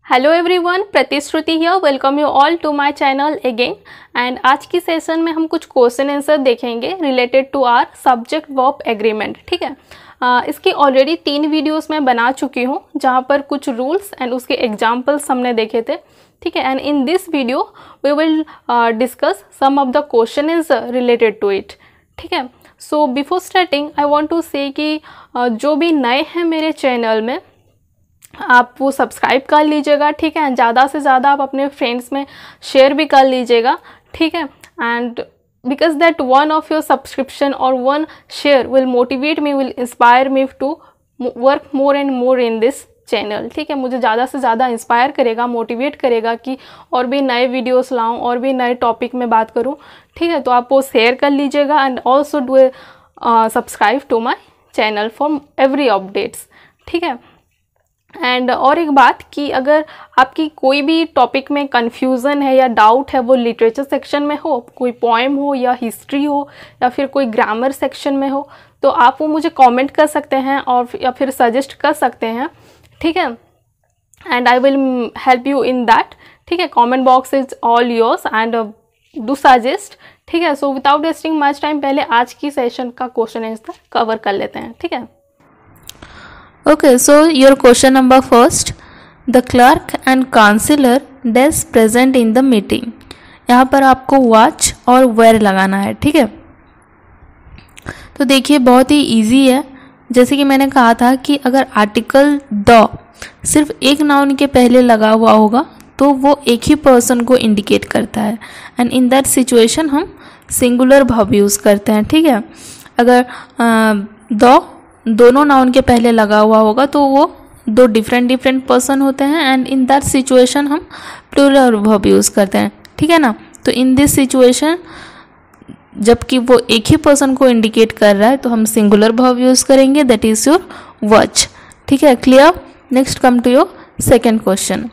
Hello everyone, Pratishruti here. Welcome you all to my channel again. And आज की session में हम कुछ क्वेश्चन आंसर देखेंगे related to our subject verb agreement. ठीक है, इसकी ऑलरेडी 3 वीडियोस मैं बना चुकी हूँ जहाँ पर कुछ रूल्स एंड उसके एग्जाम्पल्स हमने देखे थे। ठीक है, and in this video we will discuss some of the question answer related to it. ठीक है, so before starting I want to say कि जो भी नए हैं मेरे चैनल में आप वो सब्सक्राइब कर लीजिएगा। ठीक है, ज़्यादा से ज़्यादा आप अपने फ्रेंड्स में शेयर भी कर लीजिएगा। ठीक है, and because that one of your subscription और one share will motivate me, will inspire me to work more and more in this channel. ठीक है, मुझे ज़्यादा से ज़्यादा इंस्पायर करेगा, मोटिवेट करेगा कि और भी नए वीडियोस लाऊं और भी नए टॉपिक में बात करूं। ठीक है, तो आप वो शेयर कर लीजिएगा and also do subscribe to my channel for every updates. ठीक है, एंड और एक बात कि अगर आपकी कोई भी टॉपिक में कन्फ्यूज़न है या डाउट है, वो लिटरेचर सेक्शन में हो, कोई पोएम हो या हिस्ट्री हो या फिर कोई ग्रामर सेक्शन में हो, तो आप वो मुझे कमेंट कर सकते हैं और या फिर सजेस्ट कर सकते हैं। ठीक है, and I will help you in that. ठीक है, comment box is all yours and do suggest. ठीक है, so without wasting much time पहले आज की सेशन का क्वेश्चन आंसर कवर कर लेते हैं। ठीक है, Okay, so your question number first, the clerk and counselor dash present in the meeting. यहाँ पर आपको watch और where लगाना है। ठीक है, तो देखिए बहुत ही easy है। जैसे कि मैंने कहा था कि अगर आर्टिकल द सिर्फ एक नाउन के पहले लगा हुआ होगा तो वो एक ही पर्सन को इंडिकेट करता है, एंड इन दैट सिचुएशन हम सिंगुलर वर्ब यूज़ करते हैं। ठीक है, अगर द दोनों नाउन के पहले लगा हुआ होगा तो वो दो डिफरेंट पर्सन होते हैं, एंड इन दैट सिचुएशन हम प्लूरल वर्ब यूज़ करते हैं। ठीक है ना, तो इन दिस सिचुएशन जबकि वो एक ही पर्सन को इंडिकेट कर रहा है तो हम सिंगुलर वर्ब यूज़ करेंगे, दैट इज योर वॉच। ठीक है, clear. Next come to your second question,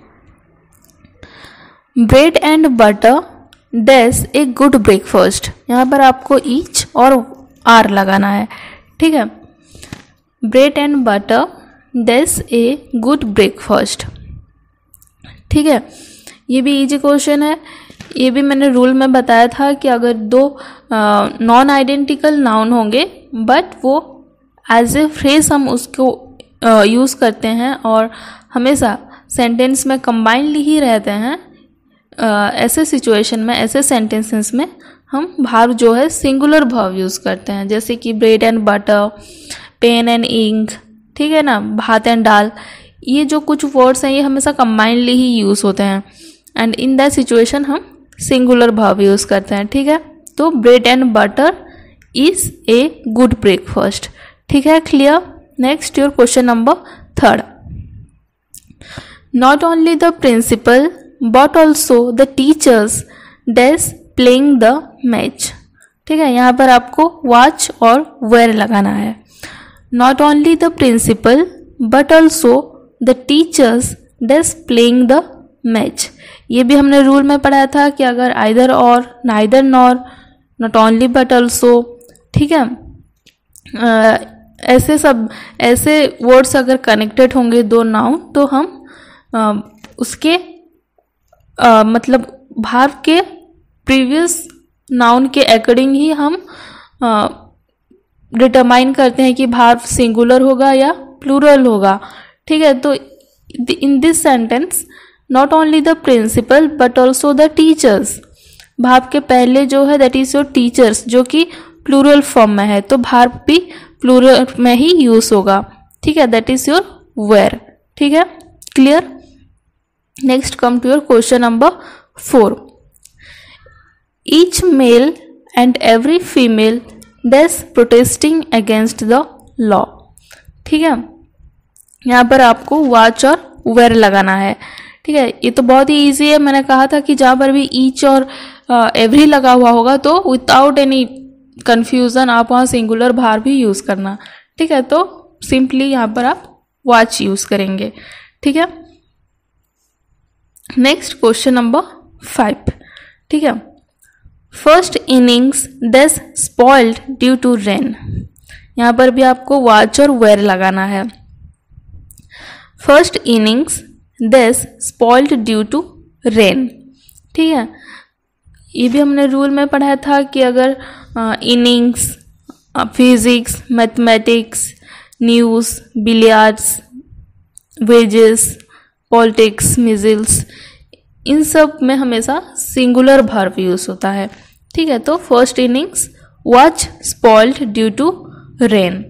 bread and butter dash a good breakfast. यहाँ पर आपको ईच और आर लगाना है। ठीक है, bread and butter dash a good breakfast. ठीक है, ये भी इजी क्वेश्चन है। ये भी मैंने रूल में बताया था कि अगर दो नॉन आइडेंटिकल नाउन होंगे बट वो एज ए फ्रेज हम उसको यूज़ करते हैं और हमेशा सेंटेंस में कंबाइनली ही रहते हैं, ऐसे सिचुएशन में, ऐसे सेंटेंसेस में हम वर्ब जो है सिंगुलर वर्ब यूज़ करते हैं। जैसे कि bread and butter, pen and ink. ठीक है ना, भात एंड दाल, ये जो कुछ वर्ड्स हैं ये हमेशा कंबाइनली ही यूज़ होते हैं, एंड इन दैट सिचुएशन हम सिंगुलर वर्ब यूज़ करते हैं। ठीक है, तो bread and butter is a good breakfast. ठीक है, clear. Next your question number third, not only the principal but also the teachers dash playing the match. ठीक है, यहाँ पर आपको वॉच और वेयर लगाना है। Not only the principal but also the teachers does playing the match. ये भी हमने रूल में पढ़ा था कि अगर either or, neither nor, not only but also। ठीक है, ऐसे वर्ड्स अगर कनेक्टेड होंगे दो नाउन तो हम उसके मतलब वर्ब के प्रीवियस नाउन के अकॉर्डिंग ही हम डिटरमाइन करते हैं कि वर्ब सिंगुलर होगा या प्लूरल होगा। ठीक है, तो in this sentence not only the principal but also the teachers, verb के पहले जो है दैट इज योर टीचर्स, जो कि प्लूरल फॉर्म में है, तो वर्ब भी प्लूरल में ही यूज होगा। ठीक है, दैट इज योर वेयर। ठीक है, clear. Next come to your question number 4, each male and every female dash protesting against the law. ठीक है, यहाँ पर आपको वॉच और वेयर लगाना है। ठीक है, ये तो बहुत ही इजी है। मैंने कहा था कि जहाँ पर भी ईच और एवरी लगा हुआ होगा तो विदाउट एनी कन्फ्यूज़न आप वहाँ सिंगुलर वर्ब भी यूज़ करना। ठीक है, तो सिंपली यहाँ पर आप वॉच यूज़ करेंगे। ठीक है, नेक्स्ट क्वेश्चन नंबर 5। ठीक है, first innings dash spoiled due to rain. यहाँ पर भी आपको वॉच और वेयर लगाना है। First innings this spoiled due to rain। ठीक है, ये भी हमने रूल में पढ़ा था कि अगर innings, physics, mathematics, news, billiards, wages, politics, measles, इन सब में हमेशा सिंगुलर वर्ब यूज होता है। ठीक है, तो first innings was spoiled due to rain.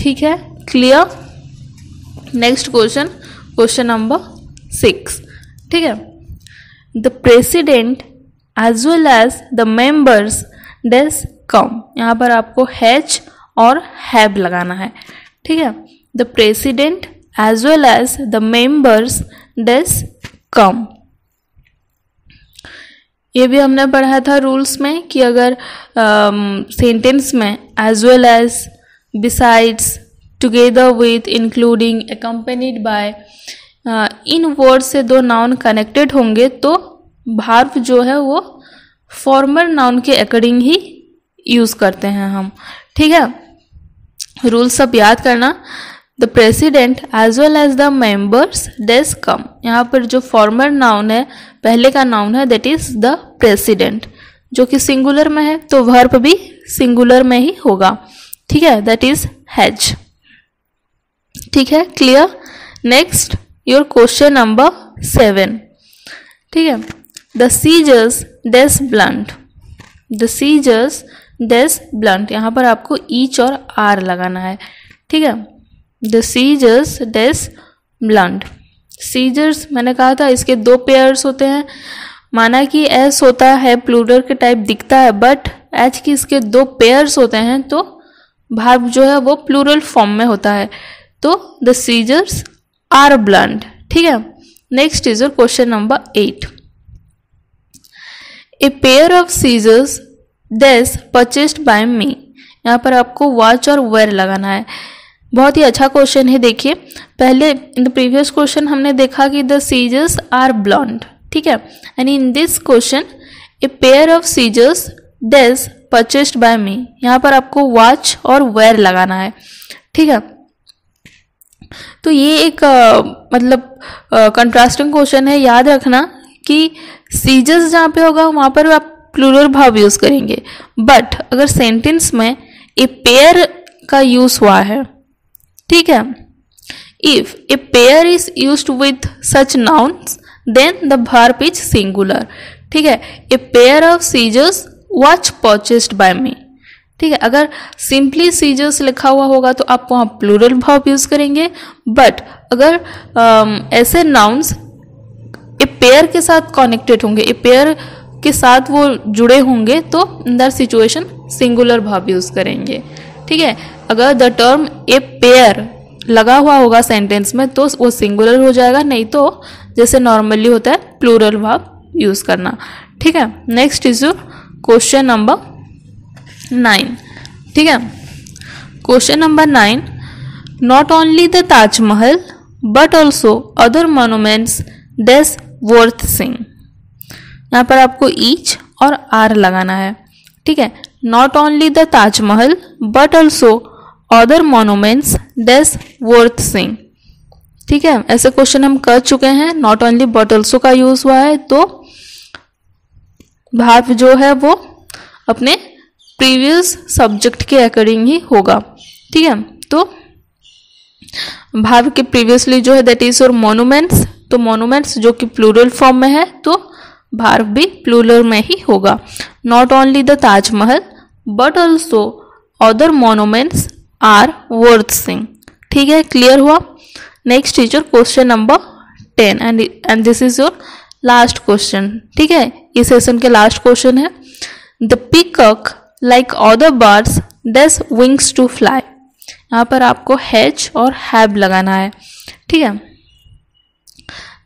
ठीक है, clear. Next question, question number 6। ठीक है, the president as well as the members dash come. यहाँ पर आपको हैज और हैव लगाना है। ठीक है, the president as well as the members dash come. ये भी हमने पढ़ा था रूल्स में कि अगर सेंटेंस में as well as, besides, together with, including, accompanied by, इन वर्ड से दो नाउन कनेक्टेड होंगे तो वर्ब जो है वो फॉर्मल नाउन के अकॉर्डिंग ही यूज करते हैं हम। ठीक है, रूल सब याद करना। The president as well as the members dash come. यहाँ पर जो फॉर्मल नाउन है, पहले का नाउन है, दैट इज द प्रेसिडेंट, जो कि सिंगुलर में है तो वर्ब भी सिंगुलर में ही होगा। ठीक है, दैट इज हैज। ठीक है, clear. Next your question number 7। ठीक है, the scissors dash blunt. The scissors dash blunt, यहाँ पर आपको ईच और आर लगाना है। ठीक है, the scissors dash blunt. Scissors मैंने कहा था इसके दो पेयर्स होते हैं, माना कि एस होता है प्लूरल के टाइप दिखता है, बट एच की इसके दो पेयर्स होते हैं तो वर्ब जो है वो प्लूरल फॉर्म में होता है। तो द सीजर्स आर ब्लंट। ठीक है, next is your question number 8। A pair of scissors dash purchased by me. यहाँ पर आपको वॉच और वेयर लगाना है। बहुत ही अच्छा क्वेश्चन है। देखिए, पहले इन द प्रीवियस क्वेश्चन हमने देखा कि द सीजर्स आर ब्लॉन्ड। ठीक है, and in this question a pair of scissors dash purchased by me. यहाँ पर आपको वॉच और वेयर लगाना है। ठीक है, तो ये एक मतलब कंट्रास्टिंग क्वेश्चन है। याद रखना कि सीजर्स जहाँ पे होगा वहाँ पर आप प्लूरल वर्ब यूज करेंगे, बट अगर सेंटेंस में ए पेयर का यूज हुआ है, ठीक है, if a pair is used with such nouns then the verb is singular. ठीक है, a pair of scissors watch purchased by me. ठीक है, अगर सिंपली सीजर्स लिखा हुआ होगा तो आप वहाँ प्लूरल वर्ब यूज करेंगे, बट अगर ऐसे नाउन्स ए पेयर के साथ कनेक्टेड होंगे, ए पेयर के साथ वो जुड़े होंगे, तो इन that situation singular verb use करेंगे। ठीक है, अगर द टर्म ए पेयर लगा हुआ होगा सेंटेंस में तो वो सिंगुलर हो जाएगा, नहीं तो जैसे नॉर्मली होता है प्लूरल वर्ब यूज करना। ठीक है, next is your question number 9। ठीक है, question number 9। Not only the Taj Mahal but also other monuments dash worth seeing. यहाँ पर आपको ईच और आर लगाना है। ठीक है, not only the Taj Mahal but also other monuments dash worth seeing. ठीक है, ऐसे क्वेश्चन हम कर चुके हैं। नॉट ओनली बट ऑल्सो का यूज हुआ है तो वर्ब जो है वो अपने प्रीवियस सब्जेक्ट के अकॉर्डिंग ही होगा। ठीक है, तो वर्ब के प्रीवियसली जो है दैट इज योर मोन्यूमेंट्स, तो मोन्यूमेंट्स जो कि प्लूरल फॉर्म में है तो वर्ब भी प्लूरल में ही होगा। Not only the Taj Mahal but also other monuments are worth seeing. ठीक है, क्लियर हुआ। Next is your question number 10 and this is your last question. ठीक है, इस सेशन के लास्ट क्वेश्चन है। The peacock like other birds dash wings to fly. यहाँ पर आपको हैज और हैव लगाना है। ठीक है,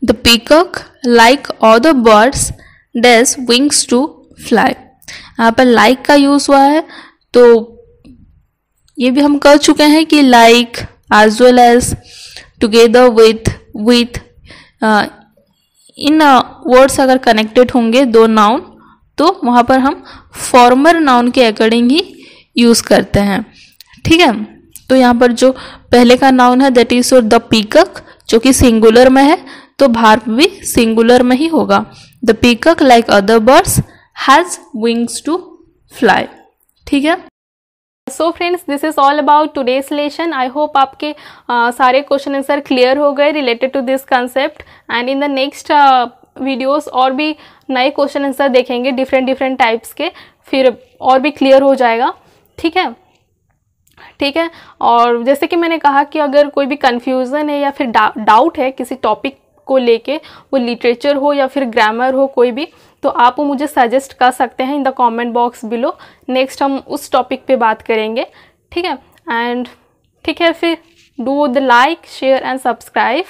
the peacock like other birds dash wings to fly. यहाँ पर लाइक का यूज हुआ है तो ये भी हम कर चुके हैं कि like as well as, together with इन वर्ड्स अगर कनेक्टेड होंगे दो नाउन तो वहाँ पर हम फॉर्मल नाउन के अकॉर्डिंग ही यूज करते हैं। ठीक है, तो यहाँ पर जो पहले का नाउन है दैट इज द पीकॉक जो कि सिंगुलर में है, तो भार्ब भी सिंगुलर में ही होगा। The peacock like other birds has wings to fly. ठीक है। So friends, this is all about today's lesson. I hope आपके सारे क्वेश्चन आंसर क्लियर हो गए related to this concept. And in the next videos और भी नए question answer देखेंगे डिफरेंट टाइप्स के, फिर और भी क्लियर हो जाएगा। ठीक है, ठीक है। और जैसे कि मैंने कहा कि अगर कोई भी कन्फ्यूज़न है या फिर डाउट है किसी टॉपिक को लेके, वो लिटरेचर हो या फिर ग्रामर हो कोई भी, तो आप वो मुझे सजेस्ट कर सकते हैं in the comment box below. Next हम उस टॉपिक पे बात करेंगे। ठीक है। एंड ठीक है, फिर do the like, share and subscribe.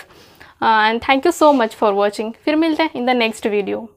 And thank you so much for watching. फिर मिलते हैं इन द नेक्स्ट वीडियो।